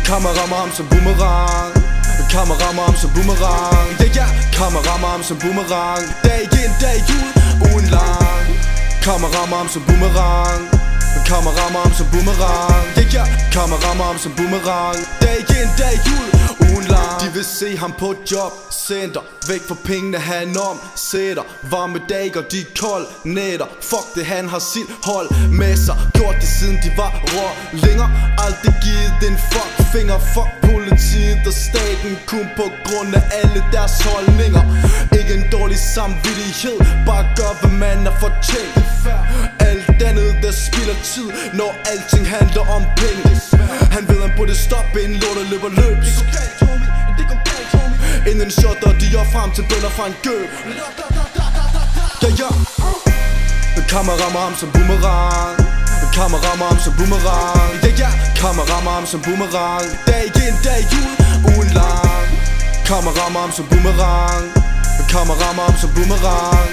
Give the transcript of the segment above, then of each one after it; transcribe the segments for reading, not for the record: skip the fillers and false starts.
Kammer rammer ham som boomerang. Kammer rammer ham som boomerang. Kammer rammer ham som boomerang. Dag ind, dag ud, ugen lang. Kammer rammer ham som boomerang. Kammer rammer ham som boomerang. Kammer rammer ham som boomerang. Dag ind, dag ud, ugen lang. De vil se ham på jobcenter. Væk fra pengene han omsætter. Varme dage og de kolde nætter. Fuck det, han har sit hold med sig. Gjort det siden de var rålinger. Aldrig givet en fuck finger. Fuck politiet og staten. Kun på grund af alle deres holdninger. Ikke en dårlig samvittighed. Bare gør hvad man er fortjent. Alt andet der spilder tid. Når alting handler om penge. Han ved han burde stoppe inden lortet løber løbs. Inden shotter de op frem til bønder fra en gøb. Kammer rammer ham som boomerang. Kammer rammer ham som boomerang. Kammer rammer ham som boomerang. Dag ind, dag ud, ugen lang. Kammer rammer ham som boomerang. Kammer rammer ham som boomerang.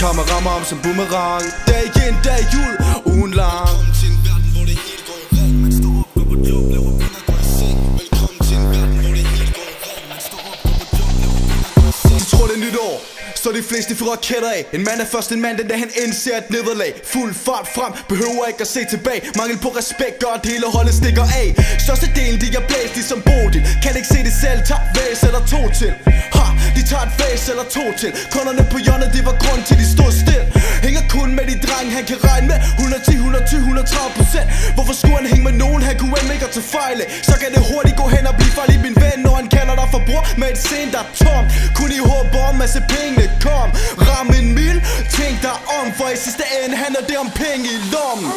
Kammer rammer ham som boomerang. Dag ind, dag ud, ugen lang. Velkommen til en verden, hvor det hele går i ring. Man står op, går på job, laver penge, går i seng. Velkommen til en verden, hvor det hele går i ring. Man står op, går på job, laver penge, går i seng. De tror det er nytår, så de fleste fyrer raketter af. En mand er først en mand, den dag han indser et nederlag. Fuld fart frem, behøver ikke at se tilbage. Mangel på respekt gør at hele holdet stikker af. Størstedelen de er blæst ligesom Bodil. Kan ikke se det selv, tager væs eller to til. Ha, de tager et væs eller to til. Kunderne på hjørnet, det var grund til de stod still. Hænger kun med de drenge, han kan regne med 110, 120, 130%. Hvorfor skulle han hænge med nogen, han kunne ikke at tage fejl af? Så kan det hurtigt gå hen og blive farlig min ven. Når han kalder dig for bror med et scene der er tom. Kun i håb om masse penge kom. Ram en mil, tænk dig om. For i sidste ende handler det om penge i lommen.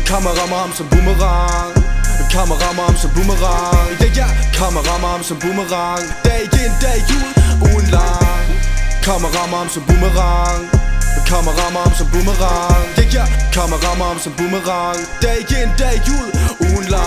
Kammer rammer ham som boomerang. Kammer rammer ham som boomerang. Kammer rammer ham som boomerang. Dag ind, dag ud, ugen lang. Kammer rammer ham som boomerang. Kammer rammer ham som boomerang. Kammer rammer ham som boomerang. Dag ind, dag ud, ugen lang.